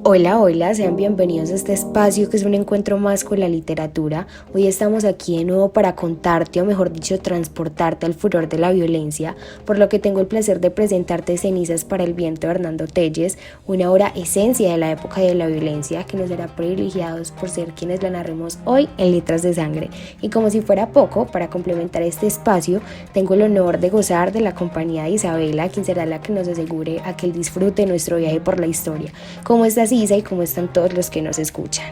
Hola, hola, sean bienvenidos a este espacio que es un encuentro más con la literatura. Hoy estamos aquí de nuevo para contarte, o mejor dicho, transportarte al furor de la violencia, por lo que tengo el placer de presentarte Cenizas para el Viento de Hernando Telles, una obra esencia de la época de la violencia que nos hará privilegiados por ser quienes la narremos hoy en Letras de Sangre. Y como si fuera poco, para complementar este espacio, tengo el honor de gozar de la compañía de Isabela, quien será la que nos asegure aquel disfrute de nuestro viaje por la historia. ¿Cómo estás, Isa, y cómo están todos los que nos escuchan?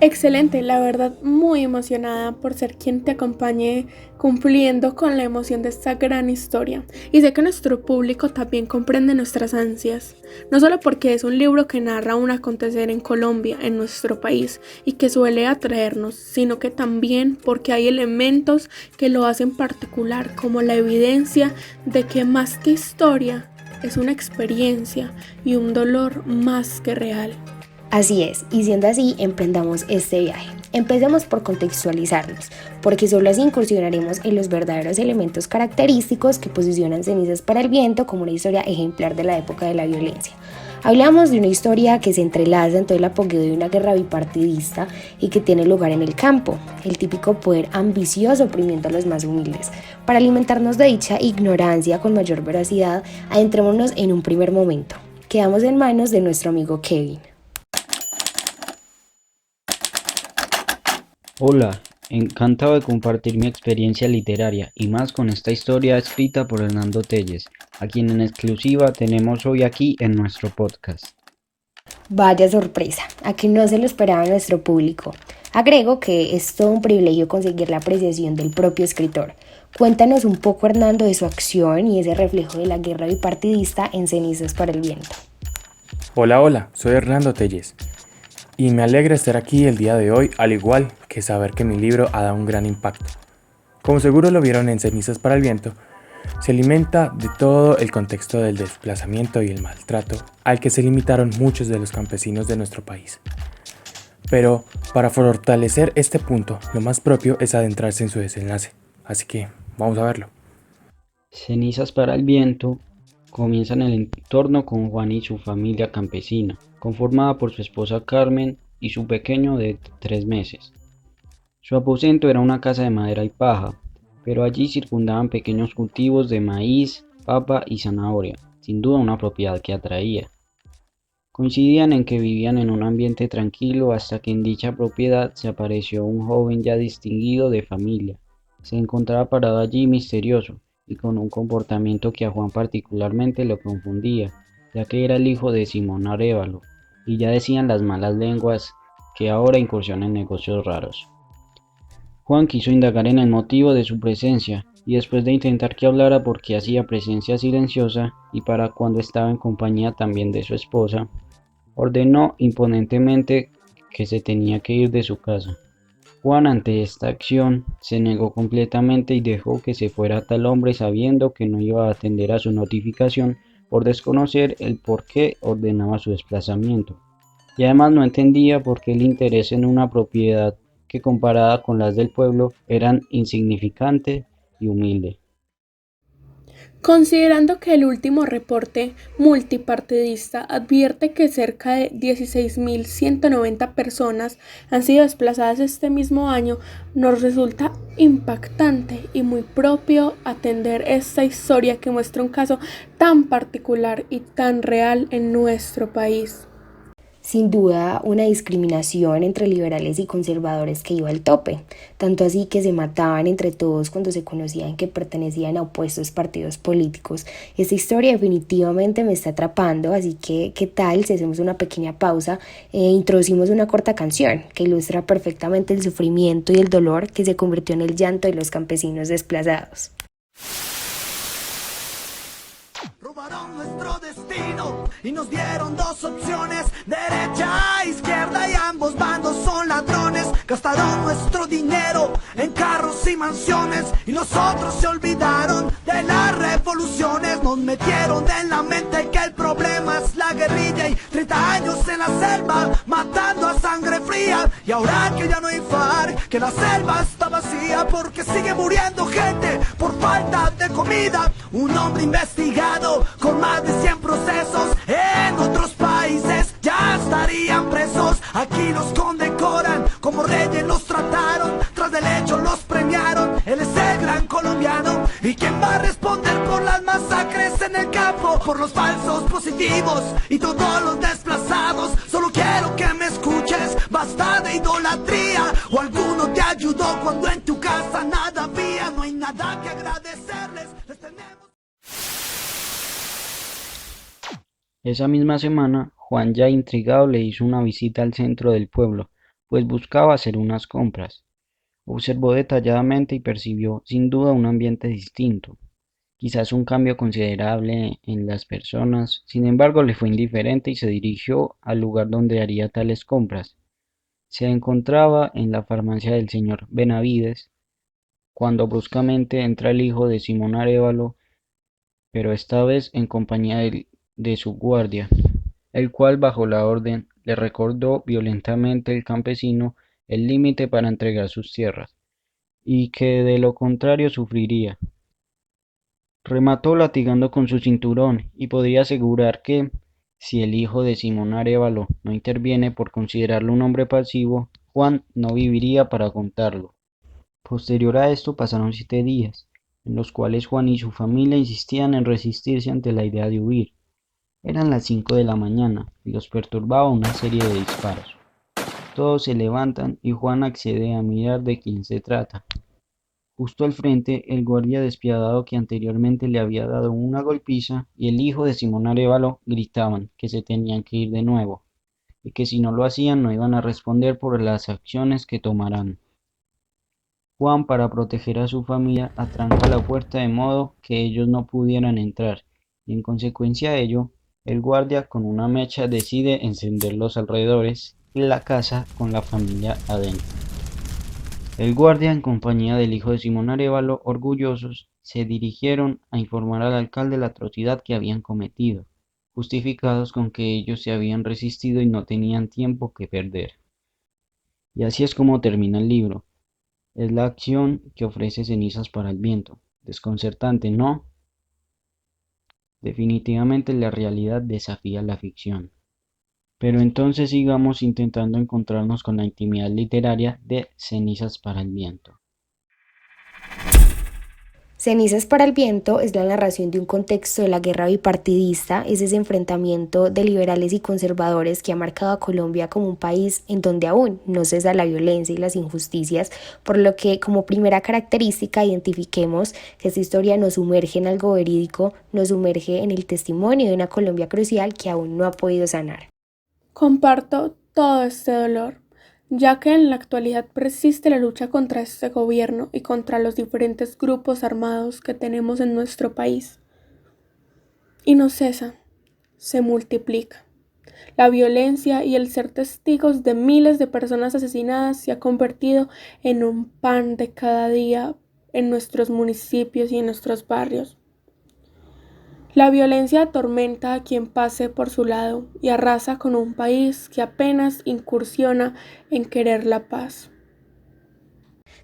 Excelente, la verdad muy emocionada por ser quien te acompañe cumpliendo con la emoción de esta gran historia. Y sé que nuestro público también comprende nuestras ansias, no solo porque es un libro que narra un acontecer en Colombia, en nuestro país, y que suele atraernos, sino que también porque hay elementos que lo hacen particular, como la evidencia de que más que historia es una experiencia y un dolor más que real. Así es, y siendo así, emprendamos este viaje. Empecemos por contextualizarnos, porque solo así incursionaremos en los verdaderos elementos característicos que posicionan Cenizas para el Viento como una historia ejemplar de la época de la violencia. Hablamos de una historia que se entrelaza en todo el apogeo de una guerra bipartidista y que tiene lugar en el campo, el típico poder ambicioso oprimiendo a los más humildes. Para alimentarnos de dicha ignorancia con mayor veracidad, adentrémonos en un primer momento. Quedamos en manos de nuestro amigo Kevin. Hola, encantado de compartir mi experiencia literaria y más con esta historia escrita por Hernando Telles, a quien en exclusiva tenemos hoy aquí en nuestro podcast. Vaya sorpresa, a que no se lo esperaba nuestro público. Agrego que es todo un privilegio conseguir la apreciación del propio escritor. Cuéntanos un poco, Hernando, de su acción y ese reflejo de la guerra bipartidista en Cenizas para el Viento. Hola, soy Hernando Telles y me alegra estar aquí el día de hoy, al igual que saber que mi libro ha dado un gran impacto. Como seguro lo vieron en Cenizas para el Viento, se alimenta de todo el contexto del desplazamiento y el maltrato al que se limitaron muchos de los campesinos de nuestro país. Pero para fortalecer este punto, lo más propio es adentrarse en su desenlace, así que vamos a verlo. Cenizas para el Viento comienza en el entorno con Juan y su familia campesina, conformada por su esposa Carmen y su pequeño de 3 meses. Su aposento era una casa de madera y paja, pero allí circundaban pequeños cultivos de maíz, papa y zanahoria, sin duda una propiedad que atraía. Coincidían en que vivían en un ambiente tranquilo hasta que en dicha propiedad se apareció un joven ya distinguido de familia. Se encontraba parado allí misterioso y con un comportamiento que a Juan particularmente lo confundía, ya que era el hijo de Simón Arévalo, y ya decían las malas lenguas que ahora incursiona en negocios raros. Juan quiso indagar en el motivo de su presencia, y después de intentar que hablara porque hacía presencia silenciosa, y para cuando estaba en compañía también de su esposa, ordenó imponentemente que se tenía que ir de su casa. Juan, ante esta acción, se negó completamente y dejó que se fuera tal hombre sabiendo que no iba a atender a su notificación por desconocer el por qué ordenaba su desplazamiento. Y además no entendía por qué el interés en una propiedad que comparada con las del pueblo eran insignificante y humilde. Considerando que el último reporte multipartidista advierte que cerca de 16.190 personas han sido desplazadas este mismo año, nos resulta impactante y muy propio atender esta historia que muestra un caso tan particular y tan real en nuestro país. Sin duda, una discriminación entre liberales y conservadores que iba al tope, tanto así que se mataban entre todos cuando se conocían que pertenecían a opuestos partidos políticos. Esta historia definitivamente me está atrapando, así que ¿qué tal si hacemos una pequeña pausa e introducimos una corta canción que ilustra perfectamente el sufrimiento y el dolor que se convirtió en el llanto de los campesinos desplazados? Robaron nuestro destino y nos dieron dos opciones, derecha e izquierda, y ambos bandos son ladrones. Gastaron nuestro dinero en carros y mansiones y los otros se olvidaron de las revoluciones. Nos metieron en la mente que el problema es la guerrilla y 30 años en la selva matando a sangre fría. Y ahora que ya no hay FARC, que la selva está vacía porque sigue muriendo gente por falta de comida. Un hombre investigado con más de 100 procesos en otros países ya aquí los condecoran, como reyes los trataron, tras del hecho los premiaron. Él es el gran colombiano, ¿y quién va a responder por las masacres en el campo? Por los falsos positivos y todos los desplazados. Solo quiero que me escuches, basta de idolatría. O alguno te ayudó cuando en tu casa nada había. No hay nada que agradecerles, les tenemos. Esa misma semana, Juan, ya intrigado, le hizo una visita al centro del pueblo, pues buscaba hacer unas compras. Observó detalladamente y percibió sin duda un ambiente distinto, quizás un cambio considerable en las personas. Sin embargo, le fue indiferente y se dirigió al lugar donde haría tales compras. Se encontraba en la farmacia del señor Benavides, cuando bruscamente entra el hijo de Simón Arévalo, pero esta vez en compañía de su guardia, el cual bajo la orden le recordó violentamente el campesino el límite para entregar sus tierras, y que de lo contrario sufriría. Remató latigando con su cinturón, y podría asegurar que, si el hijo de Simón Arévalo no interviene por considerarlo un hombre pasivo, Juan no viviría para contarlo. Posterior a esto pasaron 7 días, en los cuales Juan y su familia insistían en resistirse ante la idea de huir. Eran las 5 de la mañana y los perturbaba una serie de disparos. Todos se levantan y Juan accede a mirar de quién se trata. Justo al frente, el guardia despiadado que anteriormente le había dado una golpiza y el hijo de Simón Arévalo gritaban que se tenían que ir de nuevo, y que si no lo hacían no iban a responder por las acciones que tomarán. Juan, para proteger a su familia, atranca la puerta de modo que ellos no pudieran entrar, y en consecuencia de ello, el guardia con una mecha decide encender los alrededores y la casa con la familia adentro. El guardia, en compañía del hijo de Simón Arévalo, orgullosos, se dirigieron a informar al alcalde la atrocidad que habían cometido, justificados con que ellos se habían resistido y no tenían tiempo que perder. Y así es como termina el libro. Es la acción que ofrece Cenizas para el Viento. Desconcertante, ¿no? Definitivamente la realidad desafía la ficción. Pero entonces sigamos intentando encontrarnos con la intimidad literaria de Cenizas para el Viento. Cenizas para el viento es la narración de un contexto de la guerra bipartidista, es ese enfrentamiento de liberales y conservadores que ha marcado a Colombia como un país en donde aún no cesa la violencia y las injusticias, por lo que como primera característica identifiquemos que esta historia nos sumerge en algo verídico, nos sumerge en el testimonio de una Colombia crucial que aún no ha podido sanar. Comparto todo este dolor, ya que en la actualidad persiste la lucha contra este gobierno y contra los diferentes grupos armados que tenemos en nuestro país. Y no cesa, se multiplica. La violencia y el ser testigos de miles de personas asesinadas se ha convertido en un pan de cada día en nuestros municipios y en nuestros barrios. La violencia atormenta a quien pase por su lado y arrasa con un país que apenas incursiona en querer la paz.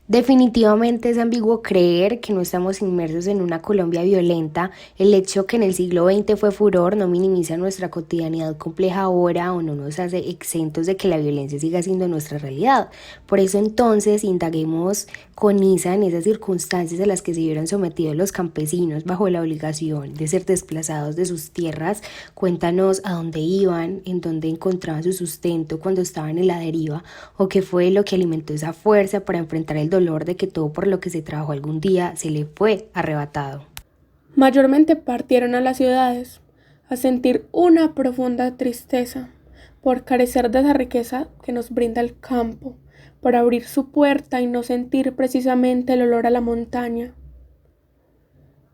Definitivamente es ambiguo creer que no estamos inmersos en una Colombia violenta. El hecho que en el siglo XX fue furor no minimiza nuestra cotidianidad compleja ahora o no nos hace exentos de que la violencia siga siendo nuestra realidad. Por eso entonces indaguemos con Isa en esas circunstancias a las que se vieron sometidos los campesinos bajo la obligación de ser desplazados de sus tierras. Cuéntanos a dónde iban, en dónde encontraban su sustento cuando estaban en la deriva o qué fue lo que alimentó esa fuerza para enfrentar el dolor de que todo por lo que se trabajó algún día se le fue arrebatado. Mayormente partieron a las ciudades a sentir una profunda tristeza por carecer de esa riqueza que nos brinda el campo, por abrir su puerta y no sentir precisamente el olor a la montaña.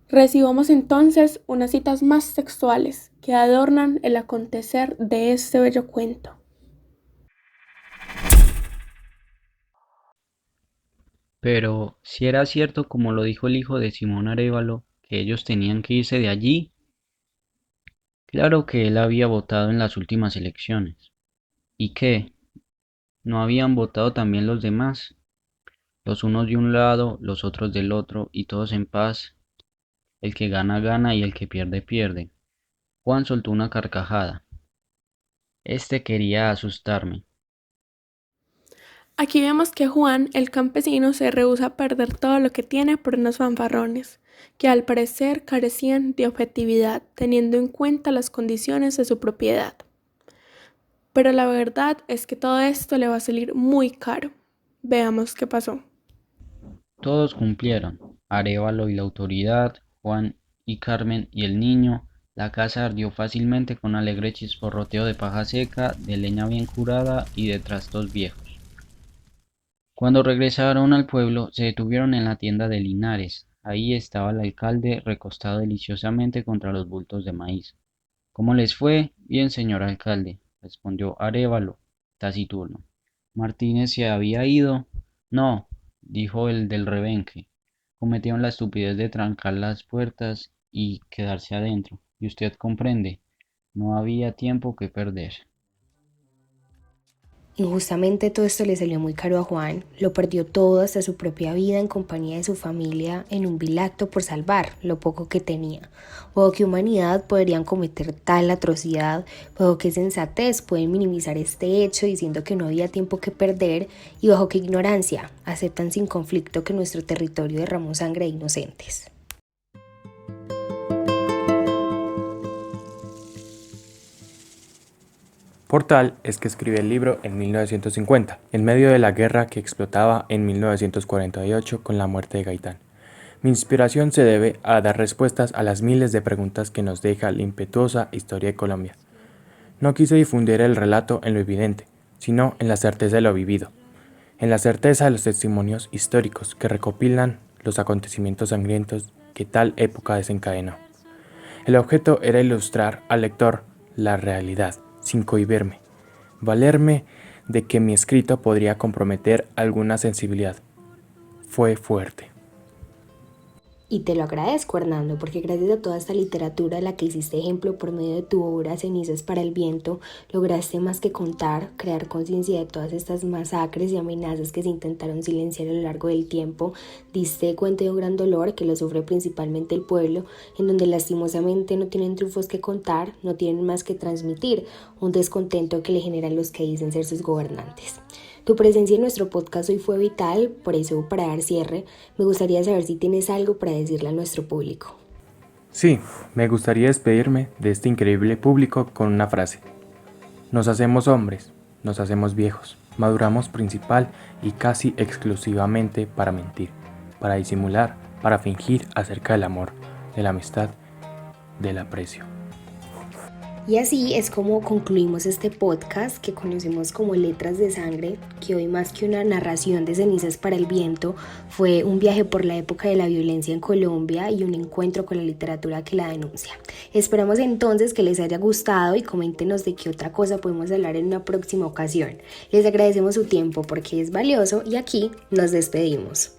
Recibamos entonces unas citas más textuales que adornan el acontecer de este bello cuento. Pero si era cierto, como lo dijo el hijo de Simón Arévalo, que ellos tenían que irse de allí, claro que él había votado en las últimas elecciones. ¿Y qué? ¿No habían votado también los demás? Los unos de un lado, los otros del otro, y todos en paz. El que gana, gana, y el que pierde, pierde. Juan soltó una carcajada. Este quería asustarme. Aquí vemos que Juan, el campesino, se rehúsa a perder todo lo que tiene por unos fanfarrones, que al parecer carecían de objetividad, teniendo en cuenta las condiciones de su propiedad. Pero la verdad es que todo esto le va a salir muy caro. Veamos qué pasó. Todos cumplieron, Arévalo y la autoridad, Juan y Carmen y el niño. La casa ardió fácilmente con alegre chisporroteo de paja seca, de leña bien curada y de trastos viejos. Cuando regresaron al pueblo, se detuvieron en la tienda de Linares. Ahí estaba el alcalde recostado deliciosamente contra los bultos de maíz. ¿Cómo les fue? Bien, señor alcalde, respondió Arévalo, taciturno. ¿Martínez se había ido? No, dijo el del rebenque. Cometieron la estupidez de trancar las puertas y quedarse adentro. Y usted comprende, no había tiempo que perder. Injustamente todo esto le salió muy caro a Juan, lo perdió todo hasta su propia vida en compañía de su familia en un vil acto por salvar lo poco que tenía. Bajo qué humanidad podrían cometer tal atrocidad, bajo qué sensatez pueden minimizar este hecho diciendo que no había tiempo que perder y bajo qué ignorancia aceptan sin conflicto que nuestro territorio derramó sangre de inocentes. Por tal es que escribí el libro en 1950, en medio de la guerra que explotaba en 1948 con la muerte de Gaitán. Mi inspiración se debe a dar respuestas a las miles de preguntas que nos deja la impetuosa historia de Colombia. No quise difundir el relato en lo evidente, sino en la certeza de lo vivido, en la certeza de los testimonios históricos que recopilan los acontecimientos sangrientos que tal época desencadenó. El objeto era ilustrar al lector la realidad, sin cohibirme, valerme de que mi escrito podría comprometer alguna sensibilidad. Fue fuerte. Y te lo agradezco, Hernando, porque gracias a toda esta literatura de la que hiciste ejemplo por medio de tu obra Cenizas para el Viento, lograste más que contar, crear conciencia de todas estas masacres y amenazas que se intentaron silenciar a lo largo del tiempo. Diste cuenta de un gran dolor que lo sufre principalmente el pueblo, en donde lastimosamente no tienen triunfos que contar, no tienen más que transmitir, un descontento que le generan los que dicen ser sus gobernantes. Tu presencia en nuestro podcast hoy fue vital, por eso para dar cierre, me gustaría saber si tienes algo para decirle a nuestro público. Sí, me gustaría despedirme de este increíble público con una frase. Nos hacemos hombres, nos hacemos viejos, maduramos principal y casi exclusivamente para mentir, para disimular, para fingir acerca del amor, de la amistad, del aprecio. Y así es como concluimos este podcast que conocemos como Letras de Sangre, que hoy más que una narración de Cenizas para el Viento, fue un viaje por la época de la violencia en Colombia y un encuentro con la literatura que la denuncia. Esperamos entonces que les haya gustado y coméntenos de qué otra cosa podemos hablar en una próxima ocasión. Les agradecemos su tiempo porque es valioso y aquí nos despedimos.